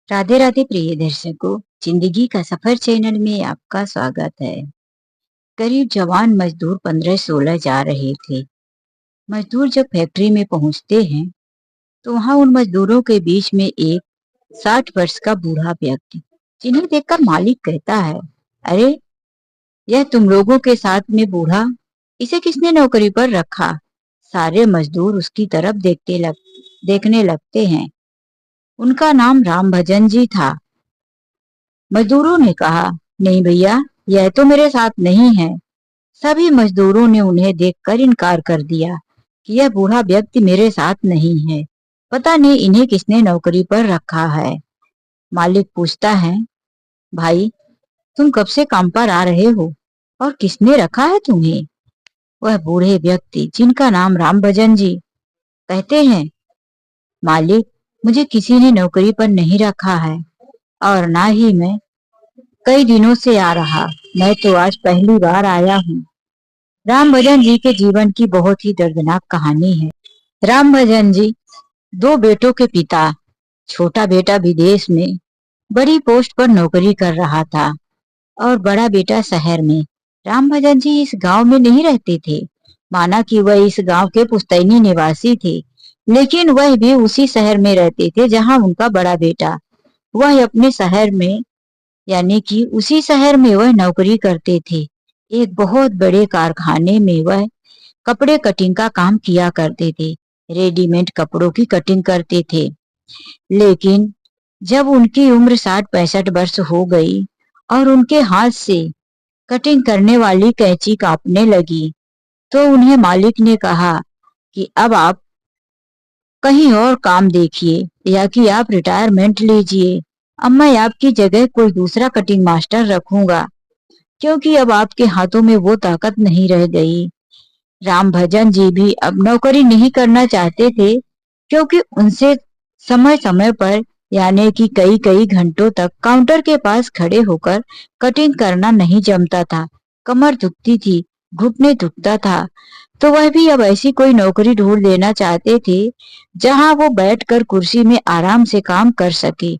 राधे राधे प्रिय दर्शकों, जिंदगी का सफर चैनल में आपका स्वागत है। करीब जवान मजदूर 15-16 जा रहे थे। मजदूर जब फैक्ट्री में पहुंचते हैं तो वहां उन मजदूरों के बीच में एक 60 वर्ष का बूढ़ा व्यक्ति, जिन्हें देखकर मालिक कहता है, अरे यह तुम लोगों के साथ में बूढ़ा, इसे किसने नौकरी पर रखा? सारे मजदूर उसकी तरफ देखने लगते हैं। उनका नाम राम भजन जी था। मजदूरों ने कहा, नहीं भैया, यह तो मेरे साथ नहीं है। सभी मजदूरों ने उन्हें देखकर इनकार कर दिया कि यह बूढ़ा व्यक्ति मेरे साथ नहीं है। पता नहीं इन्हें किसने नौकरी पर रखा है। मालिक पूछता है, भाई तुम कब से काम पर आ रहे हो और किसने रखा है तुम्हें? वह बूढ़े व्यक्ति, जिनका नाम राम भजन जी, कहते हैं, मालिक मुझे किसी ने नौकरी पर नहीं रखा है और ना ही मैं कई दिनों से आ रहा। मैं तो आज पहली बार आया हूँ। राम भजन जी के जीवन की बहुत ही दर्दनाक कहानी है। राम भजन जी दो बेटों के पिता। छोटा बेटा विदेश में बड़ी पोस्ट पर नौकरी कर रहा था और बड़ा बेटा शहर में। राम भजन जी इस गांव में नहीं रहते थे। माना कि वह इस गांव के पुश्तैनी निवासी थे, लेकिन वह भी उसी शहर में रहते थे जहां उनका बड़ा बेटा। वह अपने शहर में, यानी कि उसी शहर में वह नौकरी करते थे। एक बहुत बड़े कारखाने में वह कपड़े कटिंग का काम किया करते थे। रेडीमेड कपड़ों की कटिंग करते थे। लेकिन जब उनकी उम्र 60-65 वर्ष हो गई और उनके हाथ से कटिंग करने वाली कैंची कांपने लगी, तो उन्हें मालिक ने कहा कि अब आप कहीं और काम देखिए या कि आप रिटायरमेंट लीजिए। अब मैं आपकी जगह कोई दूसरा कटिंग मास्टर रखूंगा, क्योंकि अब आपके हाथों में वो ताकत नहीं रह गई। राम भजन जी भी अब नौकरी नहीं करना चाहते थे, क्योंकि उनसे समय समय पर, यानी कि कई कई घंटों तक काउंटर के पास खड़े होकर कटिंग करना नहीं जमता था। कमर दुखती थी, घुटने दुखता था। तो वह भी अब ऐसी कोई नौकरी ढूंढ लेना चाहते थे जहां वो बैठकर कुर्सी में आराम से काम कर सके।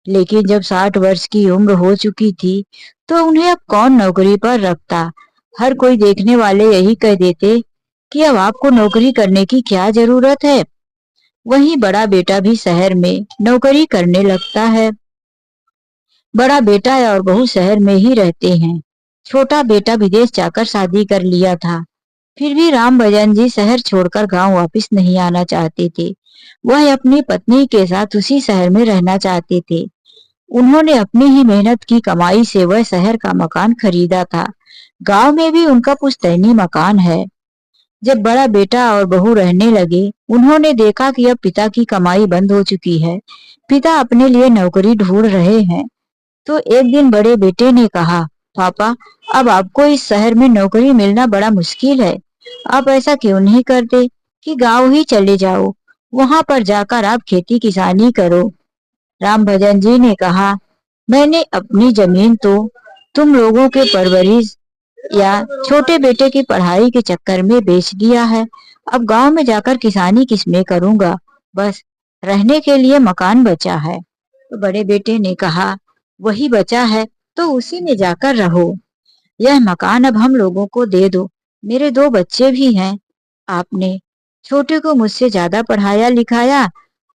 लेकिन जब 60 वर्ष की उम्र हो चुकी थी तो उन्हें अब कौन नौकरी पर रखता। हर कोई देखने वाले यही कह देते कि अब आपको नौकरी करने की क्या जरूरत है। वहीं बड़ा बेटा भी शहर में नौकरी करने लगता है। बड़ा बेटा और बहू शहर में ही रहते हैं। छोटा बेटा विदेश जाकर शादी कर लिया था। फिर भी राम भजन जी शहर छोड़कर गांव वापस नहीं आना चाहते थे। वह अपनी पत्नी के साथ उसी शहर में रहना चाहते थे। उन्होंने अपनी ही मेहनत की कमाई से वह शहर का मकान खरीदा था। गांव में भी उनका पुश्तैनी मकान है। जब बड़ा बेटा और बहू रहने लगे, उन्होंने देखा कि अब पिता की कमाई बंद हो चुकी है। पिता अपने लिए नौकरी ढूंढ रहे हैं। तो एक दिन बड़े बेटे ने कहा, पापा अब आपको इस शहर में नौकरी मिलना बड़ा मुश्किल है। आप ऐसा क्यों नहीं करते कि गांव ही चले जाओ, वहां पर जाकर आप खेती किसानी करो। राम भजन जी ने कहा, मैंने अपनी जमीन तो तुम लोगों के परवरिश या छोटे बेटे की पढ़ाई के चक्कर में बेच दिया है। अब गांव में जाकर किसानी किसमें करूंगा, बस रहने के लिए मकान बचा है। तो बड़े बेटे ने कहा, वही बचा है तो उसी में जाकर रहो। यह मकान अब हम लोगों को दे दो। मेरे दो बच्चे भी हैं। आपने छोटे को मुझसे ज्यादा पढ़ाया लिखाया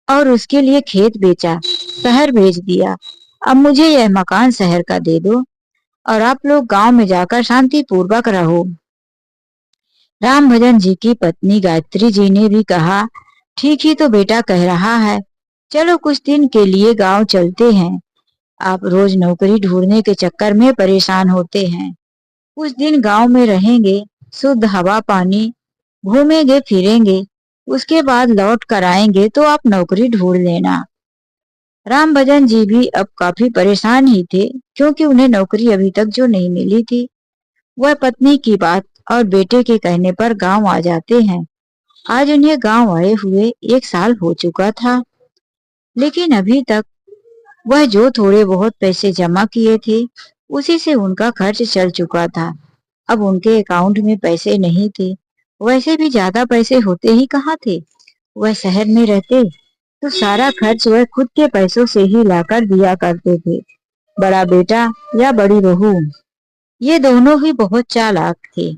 और उसके लिए खेत बेचा, शहर भेज दिया। अब मुझे यह मकान शहर का दे दो और आप लोग गांव में जाकर शांति पूर्वक रहो। राम भजन जी की पत्नी गायत्री जी ने भी कहा, ठीक ही तो बेटा कह रहा है, चलो कुछ दिन के लिए गांव चलते हैं। आप रोज नौकरी ढूंढने के चक्कर में परेशान होते हैं। कुछ दिन गांव में रहेंगे, शुद्ध हवा पानी, घूमेंगे फिरेंगे, उसके बाद लौट कर आएंगे तो आप नौकरी ढूंढ लेना। राम भजन जी भी अब काफी परेशान ही थे, क्योंकि उन्हें नौकरी अभी तक जो नहीं मिली थी। वह पत्नी की बात और बेटे के कहने पर गांव आ जाते हैं। आज उन्हें गांव आए हुए 1 साल हो चुका था, लेकिन अभी तक वह जो थोड़े बहुत पैसे जमा किए थे, उसी से उनका खर्च चल चुका था। अब उनके अकाउंट में पैसे नहीं थे। वैसे भी ज्यादा पैसे होते ही कहाँ थे। वह शहर में रहते तो सारा खर्च वह खुद के पैसों से ही लाकर दिया करते थे। बड़ा बेटा या बड़ी बहू, ये दोनों ही बहुत चालाक थे।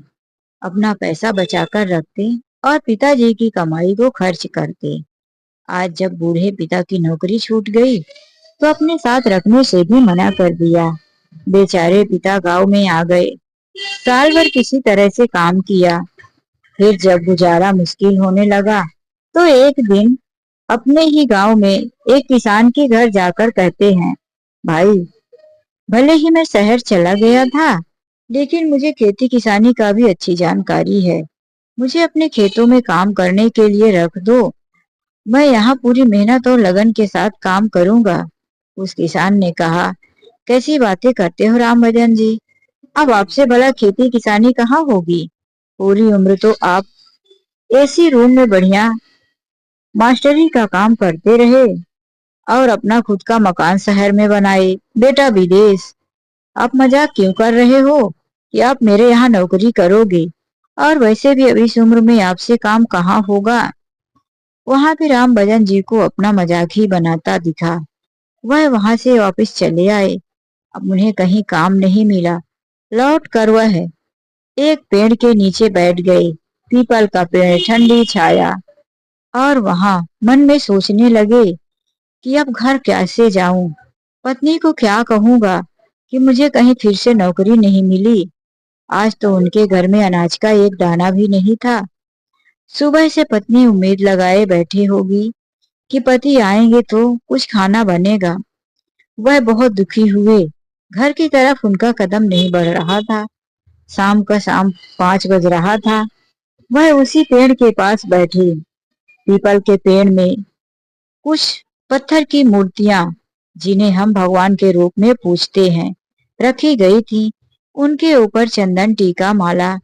अपना पैसा बचाकर रखते और पिताजी की कमाई को खर्च करते। आज जब बूढ़े पिता की नौकरी छूट गई तो अपने साथ रखने से भी मना कर दिया। बेचारे पिता गांव में आ गए। साल भर किसी तरह से काम किया। फिर जब गुजारा मुश्किल होने लगा तो एक दिन अपने ही गांव में एक किसान के घर जाकर कहते हैं, भाई, भले ही मैं शहर चला गया था, लेकिन मुझे खेती किसानी का भी अच्छी जानकारी है। मुझे अपने खेतों में काम करने के लिए रख दो। मैं यहाँ पूरी मेहनत और लगन के साथ काम करूंगा। उस किसान ने कहा, कैसी बातें करते हो राम भजन जी, अब आपसे भला खेती किसानी कहाँ होगी। पूरी उम्र तो आप एसी रूम में बढ़िया मास्टरी का काम करते रहे और अपना खुद का मकान शहर में बनाए। बेटा विदेश, आप मजाक क्यों कर रहे हो कि आप मेरे यहाँ नौकरी करोगे, और वैसे भी अभी इस उम्र में आपसे काम कहाँ होगा। वहां भी राम भजन जी को अपना मजाक ही बनाता दिखा। वह वहां से वापस चले आए। अब उन्हें कहीं काम नहीं मिला। लौट कर वह एक पेड़ के नीचे बैठ गए। पीपल का पेड़, ठंडी छाया, और वहां मन में सोचने लगे कि अब घर कैसे जाऊं, पत्नी को क्या कहूंगा कि मुझे कहीं फिर से नौकरी नहीं मिली। आज तो उनके घर में अनाज का एक दाना भी नहीं था। सुबह से पत्नी उम्मीद लगाए बैठी होगी कि पति आएंगे तो कुछ खाना बनेगा। वह बहुत दुखी हुए। घर की तरफ उनका कदम नहीं बढ़ रहा था। शाम 5 बज रहा था। वह उसी पेड़ के पास बैठी। पीपल के पेड़ में कुछ पत्थर की मूर्तियां, जिन्हें हम भगवान के रूप में पूजते हैं, रखी गई थी। उनके ऊपर चंदन टीका माला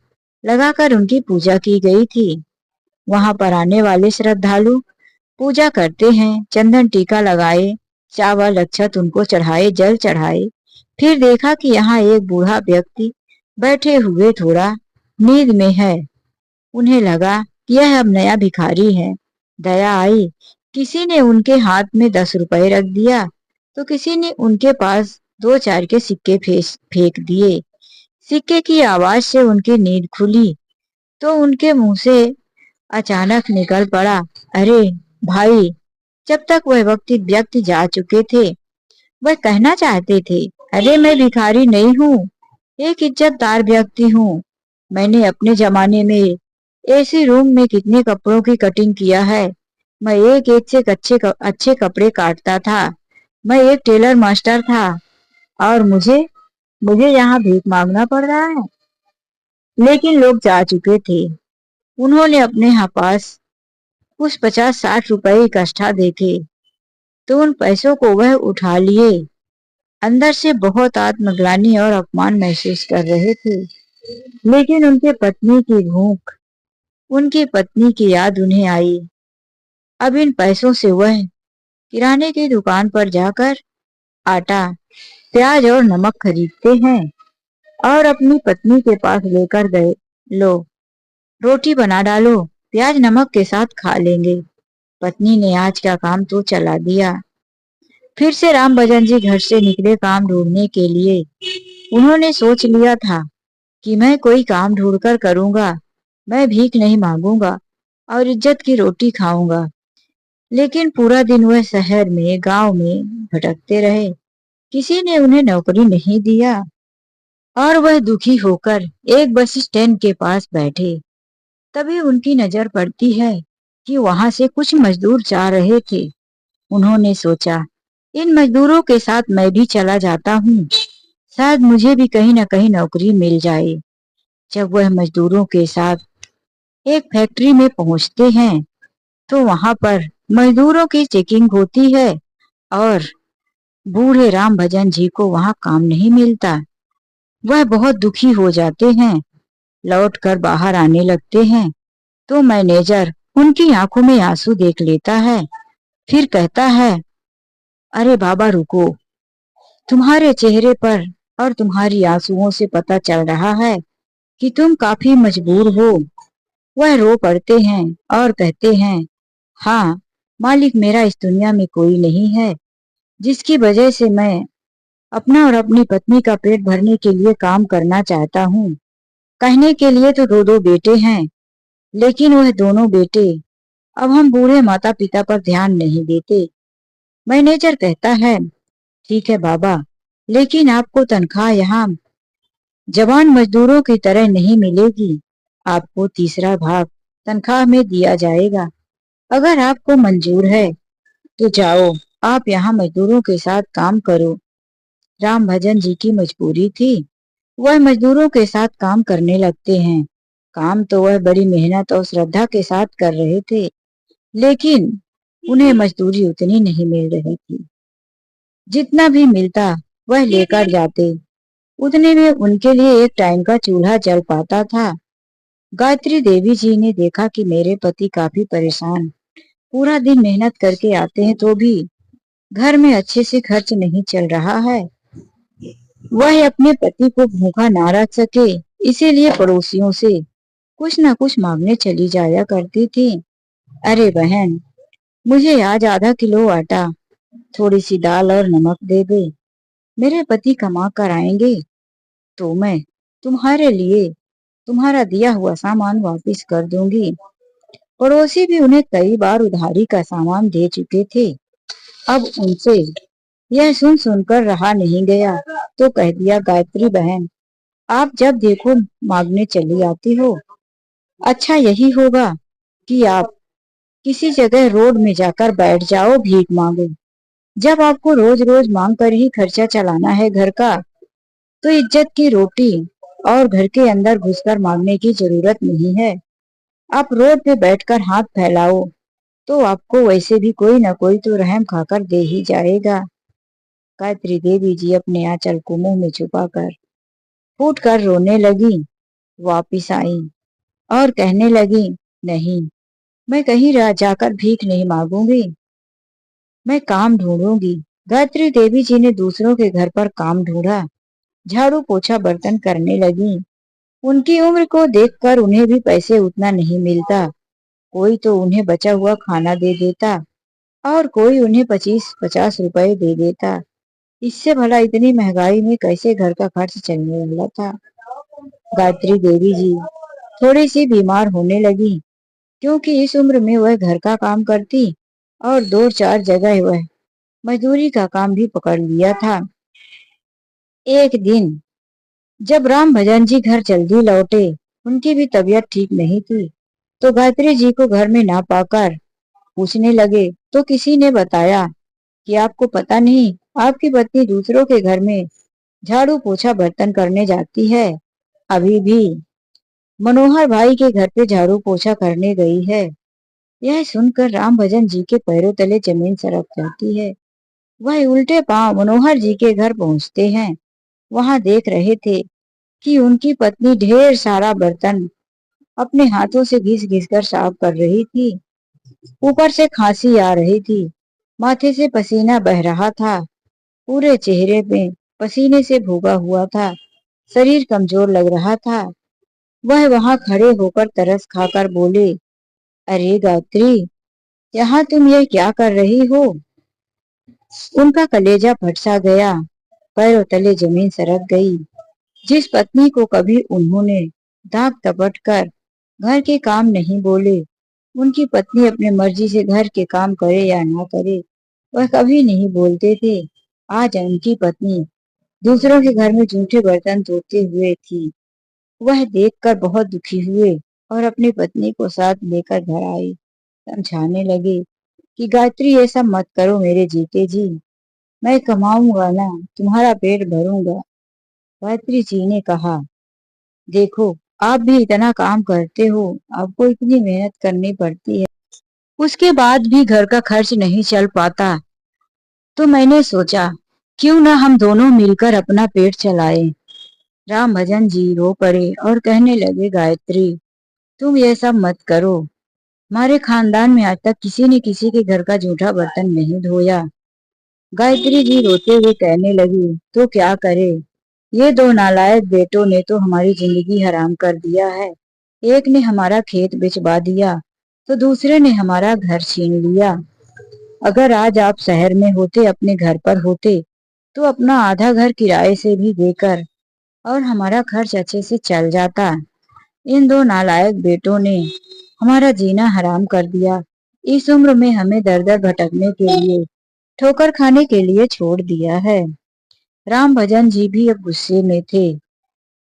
लगाकर उनकी पूजा की गई थी। वहां पर आने वाले श्रद्धालु पूजा करते हैं, चंदन टीका लगाए, चावल अक्षत उनको चढ़ाए, जल चढ़ाए। फिर देखा कि यहाँ एक बूढ़ा व्यक्ति बैठे हुए थोड़ा नींद में है। उन्हें लगा कि यह अब नया भिखारी है। दया आई। किसी ने उनके हाथ में 10 रुपए रख दिया तो किसी ने उनके पास 2 4 के सिक्के फेंक दिए। सिक्के की आवाज से उनकी नींद खुली तो उनके मुंह से अचानक निकल पड़ा, अरे भाई। जब तक वह व्यक्ति जा चुके थे, वह कहना चाहते थे, अरे मैं भिखारी नहीं हूँ, एक इज्जतदार व्यक्ति हूँ। मैंने अपने जमाने में एसी रूम में कितने कपड़ों की कटिंग किया है। मैं एक एक से अच्छे कपड़े काटता था। मैं एक टेलर मास्टर था और मुझे मुझे यहाँ भीख मांगना पड़ रहा है। लेकिन लोग जा चुके थे। उन्होंने अपने यहाँ पास कुछ 50 60 रुपए इकट्ठा देखे तो उन पैसों को वह उठा लिए। अंदर से बहुत आत्मग्लानि और अपमान महसूस कर रहे थे। लेकिन उनके पत्नी की भूख, उनकी पत्नी की याद उन्हें आई। अब इन पैसों से वह किराने की दुकान पर जाकर आटा, प्याज और नमक खरीदते हैं और अपनी पत्नी के पास लेकर गए, लो रोटी बना डालो, प्याज नमक के साथ खा लेंगे। पत्नी ने आज का काम तो चला दिया। फिर से राम भजन जी घर से निकले काम ढूंढने के लिए। उन्होंने सोच लिया था कि मैं कोई काम ढूंढकर करूंगा, मैं भीख नहीं मांगूंगा और इज्जत की रोटी खाऊंगा। लेकिन पूरा दिन वह शहर में, गांव में भटकते रहे। किसी ने उन्हें नौकरी नहीं दिया और वह दुखी होकर एक बस स्टैंड के पास बैठे। तभी उनकी नजर पड़ती है कि वहां से कुछ मजदूर जा रहे थे। उन्होंने सोचा, इन मजदूरों के साथ मैं भी चला जाता हूँ, शायद मुझे भी कहीं ना कहीं नौकरी मिल जाए। जब वह मजदूरों के साथ एक फैक्ट्री में पहुंचते हैं तो वहां पर मजदूरों की चेकिंग होती है और बूढ़े राम भजन जी को वहां काम नहीं मिलता। वह बहुत दुखी हो जाते हैं। लौट कर बाहर आने लगते हैं तो मैनेजर उनकी आंखों में आंसू देख लेता है। फिर कहता है, अरे बाबा रुको, तुम्हारे चेहरे पर और तुम्हारी आंसुओं से पता चल रहा है कि तुम काफी मजबूर हो। वह रो पड़ते हैं और कहते हैं, हाँ, मालिक मेरा इस दुनिया में कोई नहीं है जिसकी वजह से मैं अपना और अपनी पत्नी का पेट भरने के लिए काम करना चाहता हूँ। कहने के लिए तो दो दो बेटे हैं, लेकिन वह दोनों बेटे अब हम बूढ़े माता पिता पर ध्यान नहीं देते। मैनेजर कहता है, ठीक है बाबा, लेकिन आपको तनख्वाह यहाँ जवान मजदूरों की तरह नहीं मिलेगी। आपको तीसरा भाग तनख्वाह में दिया जाएगा। अगर आपको मंजूर है तो जाओ, आप यहाँ मजदूरों के साथ काम करो। राम भजन जी की मजबूरी थी, वह मजदूरों के साथ काम करने लगते हैं। काम तो वह बड़ी मेहनत और श्रद्धा के साथ कर रहे थे, लेकिन उन्हें मजदूरी उतनी नहीं मिल रही थी। जितना भी मिलता वह लेकर जाते, उतने में उनके लिए एक टाइम का चूल्हा जल पाता था। गायत्री देवी जी ने देखा कि मेरे पति काफी परेशान पूरा दिन मेहनत करके आते हैं तो भी घर में अच्छे से खर्च नहीं चल रहा है। वह अपने पति को भूखा ना रख सके, इसीलिए पड़ोसियों से कुछ न कुछ मांगने चली जाया करती थी। अरे बहन, मुझे आज आधा किलो आटा, थोड़ी सी दाल और नमक दे दे। मेरे पति कमा कर आएंगे तो मैं तुम्हारे लिए तुम्हारा दिया हुआ सामान वापस कर दूंगी। पड़ोसी भी उन्हें कई बार उधारी का सामान दे चुके थे। अब उनसे यह सुन सुनकर रहा नहीं गया, तो कह दिया, गायत्री बहन, आप जब देखो मांगने चली आती हो। अच्छा यही होगा कि आप किसी जगह रोड में जाकर बैठ जाओ, भीख मांगो। जब आपको रोज रोज मांग कर ही खर्चा चलाना है घर का, तो इज्जत की रोटी और घर के अंदर घुसकर मांगने की जरूरत नहीं है। आप रोड पे बैठकर हाथ फैलाओ तो आपको वैसे भी कोई न कोई तो रहम खाकर दे ही जाएगा। गायत्री देवी जी अपने आंचल को मुंह में छुपाकर फूट कर रोने लगी। वापिस आई और कहने लगी, नहीं, मैं कहीं जाकर भीख नहीं मांगूंगी, मैं काम ढूंढूंगी। गायत्री देवी जी ने दूसरों के घर पर काम ढूंढा, झाड़ू पोछा बर्तन करने लगी। उनकी उम्र को देखकर उन्हें भी पैसे उतना नहीं मिलता। कोई तो उन्हें बचा हुआ खाना दे देता और कोई उन्हें 25-50 रुपए दे देता। इससे भला इतनी महंगाई में कैसे घर का खर्च चलने वाला था। गायत्री देवी जी थोड़ी सी बीमार होने लगी, क्योंकि इस उम्र में वह घर का काम करती और 2-4 जगह वह मजदूरी का काम भी पकड़ लिया था। एक दिन जब राम भजन जी घर जल्दी लौटे, उनकी भी तबीयत ठीक नहीं थी, तो गायत्री जी को घर में ना पाकर पूछने लगे, तो किसी ने बताया कि आपको पता नहीं, आपकी पत्नी दूसरों के घर में झाड़ू पोछा बर्तन करने जाती है। अभी भी मनोहर भाई के घर पे झाड़ू पोछा करने गई है। यह सुनकर राम भजन जी के पैरों तले जमीन सरक जाती है। वह उल्टे पांव मनोहर जी के घर पहुंचते हैं। वहां देख रहे थे कि उनकी पत्नी ढेर सारा बर्तन अपने हाथों से घिस घिस कर साफ कर रही थी। ऊपर से खांसी आ रही थी, माथे से पसीना बह रहा था, पूरे चेहरे पे पसीने से भूगा हुआ था, शरीर कमजोर लग रहा था। वह वहां खड़े होकर तरस खाकर बोले, अरे गायत्री, यहाँ तुम यह क्या कर रही हो। उनका कलेजा फट सा गया, पैरों तले जमीन सरक गई। जिस पत्नी को कभी उन्होंने दांत दपट कर घर के काम नहीं बोले, उनकी पत्नी अपने मर्जी से घर के काम करे या ना करे, वह कभी नहीं बोलते थे। आज उनकी पत्नी दूसरों के घर में जूठे बर्तन धोते हुए थी। वह देखकर बहुत दुखी हुए और अपनी पत्नी को साथ लेकर घर आए। समझाने लगे कि गायत्री, ये सब मत करो मेरे जीते जी, मैं कमाऊंगा ना, तुम्हारा पेट भरूंगा। गायत्री जी ने कहा, देखो, आप भी इतना काम करते हो, आपको इतनी मेहनत करनी पड़ती है, उसके बाद भी घर का खर्च नहीं चल पाता, तो मैंने सोचा क्यों ना हम दोनों मिलकर अपना पेट चलाएं। राम भजन जी रो पड़े और कहने लगे, गायत्री, तुम ये सब मत करो। हमारे खानदान में आज तक किसी ने किसी के घर का जूठा बर्तन नहीं धोया। गायत्री जी रोते हुए कहने लगी, तो क्या करे, ये दो नालायक बेटों ने तो हमारी जिंदगी हराम कर दिया है। एक ने हमारा खेत बेचवा दिया, तो दूसरे ने हमारा घर छीन लिया। अगर आज आप शहर में होते, अपने घर पर होते, तो अपना आधा घर किराए से भी देकर और हमारा खर्च अच्छे से चल जाता। इन दो नालायक बेटों ने हमारा जीना हराम कर दिया। इस उम्र में हमें दर दर भटकने के लिए, ठोकर खाने के लिए छोड़ दिया है। राम भजन जी भी अब गुस्से में थे,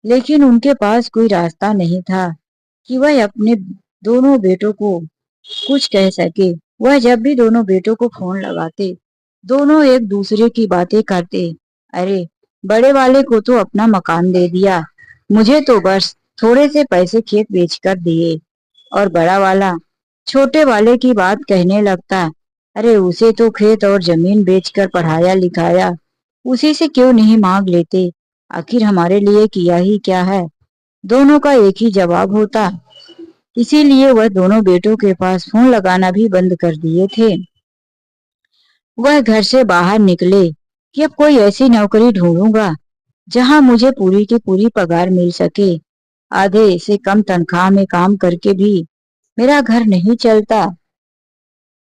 लेकिन उनके पास कोई रास्ता नहीं था कि वह अपने दोनों बेटों को कुछ कह सके। वह जब भी दोनों बेटों को फोन लगाते, दोनों एक दूसरे की बातें करते। अरे, बड़े वाले को तो अपना मकान दे दिया, मुझे तो बस थोड़े से पैसे खेत बेचकर दिए। और बड़ा वाला छोटे वाले की बात कहने लगता, अरे उसे तो खेत और जमीन बेचकर पढ़ाया लिखाया, उसी से क्यों नहीं मांग लेते, आखिर हमारे लिए किया ही क्या है। दोनों का एक ही जवाब होता। इसीलिए वह दोनों बेटों के पास फोन लगाना भी बंद कर दिए थे। वह घर से बाहर निकले कि अब कोई ऐसी नौकरी ढूंढूंगा जहां मुझे पूरी की पूरी पगार मिल सके। आधे से कम तनख्वाह में काम करके भी मेरा घर नहीं चलता।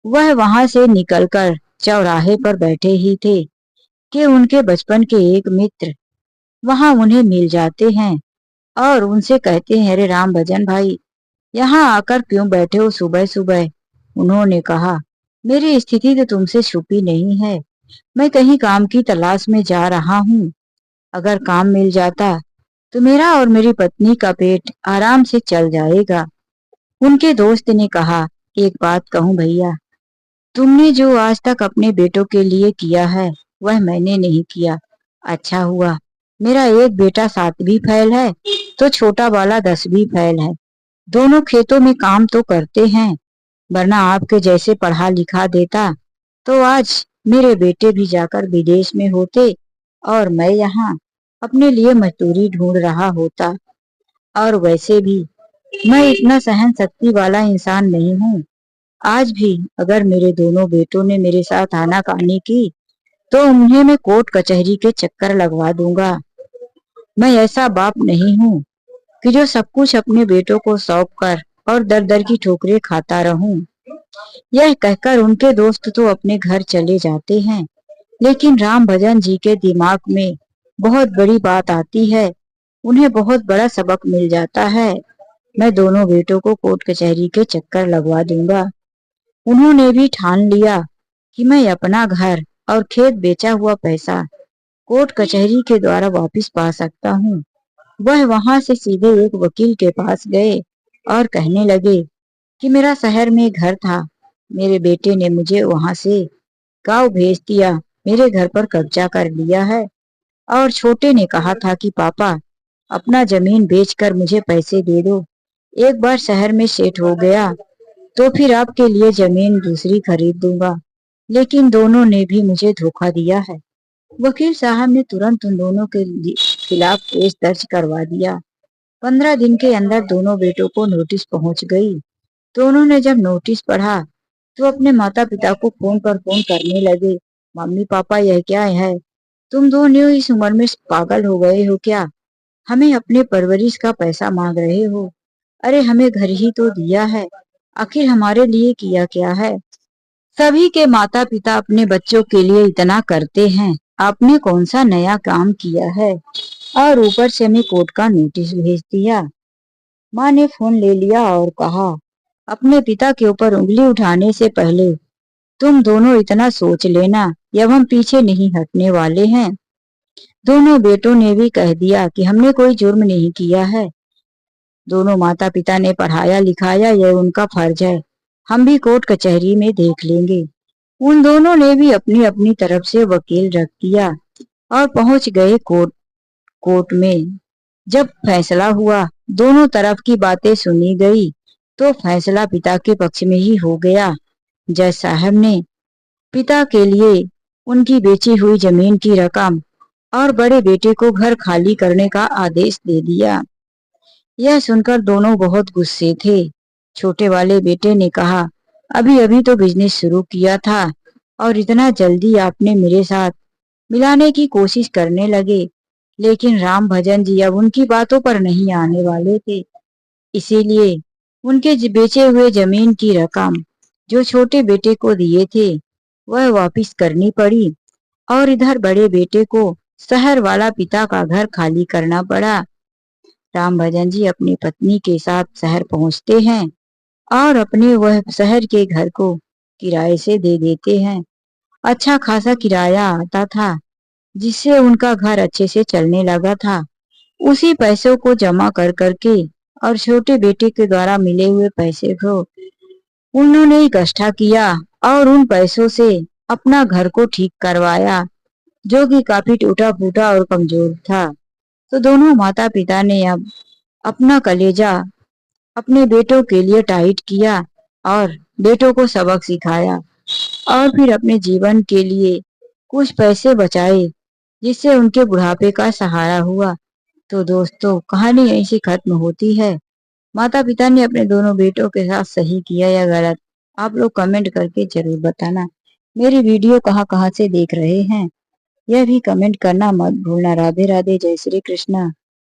वह वहां से निकलकर चौराहे पर बैठे ही थे कि उनके बचपन के एक मित्र वहां उन्हें मिल जाते हैं और उनसे कहते हैं, अरे राम भजन भाई, यहाँ आकर क्यों बैठे हो सुबह सुबह। उन्होंने कहा, मेरी स्थिति तो तुमसे छुपी नहीं है, मैं कहीं काम की तलाश में जा रहा हूँ। अगर काम मिल जाता तो मेरा और मेरी पत्नी का पेट आराम से चल जाएगा। उनके दोस्त ने कहा, एक बात कहूँ भैया, तुमने जो आज तक अपने बेटों के लिए किया है वह मैंने नहीं किया। अच्छा हुआ मेरा एक बेटा 7वीं फेल है तो छोटा वाला 10वीं फेल है। दोनों खेतों में काम तो करते हैं, वरना आपके जैसे पढ़ा लिखा देता तो आज मेरे बेटे भी जाकर विदेश में होते और मैं यहाँ अपने लिए मजदूरी ढूंढ रहा होता। और वैसे भी मैं इतना सहन शक्ति वाला इंसान नहीं हूँ। आज भी अगर मेरे दोनों बेटों ने मेरे साथ आनाकानी की तो उन्हें मैं कोर्ट कचहरी के चक्कर लगवा दूंगा। मैं ऐसा बाप नहीं हूँ कि जो सब कुछ अपने बेटों को सौंप कर और दर दर की ठोकरें खाता रहूं। यह कहकर उनके दोस्त तो अपने घर चले जाते हैं, लेकिन राम भजन जी के दिमाग में बहुत बड़ी बात आती है। उन्हें बहुत बड़ा सबक मिल जाता है। मैं दोनों बेटों को कोर्ट कचहरी के चक्कर लगवा दूंगा। उन्होंने भी ठान लिया कि मैं अपना घर और खेत बेचा हुआ पैसा कोर्ट कचहरी के द्वारा वापस पा सकता हूँ। वह वहां से सीधे एक वकील के पास गए और कहने लगे कि मेरा शहर में घर था, मेरे बेटे ने मुझे वहां से गांव भेज दिया, मेरे घर पर कब्जा कर लिया है। और छोटे ने कहा था कि पापा, अपना जमीन बेचकर मुझे पैसे दे दो, एक बार शहर में सेट हो गया तो फिर आपके लिए जमीन दूसरी खरीद दूंगा। लेकिन दोनों ने भी मुझे धोखा दिया है। वकील साहब ने तुरंत उन दोनों के खिलाफ केस दर्ज करवा दिया। 15 दिन के अंदर दोनों बेटों को नोटिस पहुंच गई। दोनों ने जब नोटिस पढ़ा तो अपने माता पिता को फोन पर फोन करने लगे, मम्मी पापा यह क्या है, तुम दोनों इस उम्र में पागल हो गए हो क्या, हमें अपने परवरिश का पैसा मांग रहे हो। अरे हमें घर ही तो दिया है, आखिर हमारे लिए किया क्या है। सभी के माता पिता अपने बच्चों के लिए इतना करते हैं, आपने कौन सा नया काम किया है। और ऊपर से हमें कोर्ट का नोटिस भेज दिया। माँ ने फोन ले लिया और कहा, अपने पिता के ऊपर उंगली उठाने से पहले तुम दोनों इतना सोच लेना, अब हम पीछे नहीं हटने वाले हैं। दोनों बेटों ने भी कह दिया कि हमने कोई जुर्म नहीं किया है। दोनों माता पिता ने पढ़ाया लिखाया, यह उनका फर्ज है, हम भी कोर्ट कचहरी में देख लेंगे। उन दोनों ने भी अपनी अपनी तरफ से वकील रख दिया और पहुंच गए कोर्ट में। जब फैसला हुआ, दोनों तरफ की बातें सुनी गई तो फैसला पिता के पक्ष में ही हो गया। जज साहब ने पिता के लिए उनकी बेची हुई जमीन की रकम और बड़े बेटे को घर खाली करने का आदेश दे दिया। यह सुनकर दोनों बहुत गुस्से थे। छोटे वाले बेटे ने कहा, अभी अभी तो बिजनेस शुरू किया था और इतना जल्दी आपने मेरे साथ मिलाने की कोशिश करने लगे। लेकिन राम भजन जी अब उनकी बातों पर नहीं आने वाले थे। इसीलिए उनके बेचे हुए जमीन की रकम जो छोटे बेटे को दिए थे वह वापिस करनी पड़ी और इधर बड़े बेटे को शहर वाला पिता का घर खाली करना पड़ा। राम भजन जी अपनी पत्नी के साथ शहर पहुंचते हैं और अपने वह शहर के घर को किराए से दे देते हैं। अच्छा खासा किराया आता था, जिससे उनका घर अच्छे से चलने लगा था। उसी पैसों को जमा कर करके और छोटे बेटे के द्वारा मिले हुए पैसे को उन्होंने इकट्ठा किया और उन पैसों से अपना घर को ठीक करवाया, जो कि काफी टूटा फूटा और कमजोर था। तो दोनों माता पिता ने अब अपना कलेजा अपने बेटों के लिए टाइट किया और बेटों को सबक सिखाया और फिर अपने जीवन के लिए कुछ पैसे बचाए, जिससे उनके बुढ़ापे का सहारा हुआ। तो दोस्तों, कहानी यहीं से खत्म होती है। माता पिता ने अपने दोनों बेटों के साथ सही किया या गलत, आप लोग कमेंट करके जरूर बताना। मेरी वीडियो कहाँ कहाँ से देख रहे हैं, यह भी कमेंट करना मत भूलना। राधे राधे, जय श्री कृष्णा।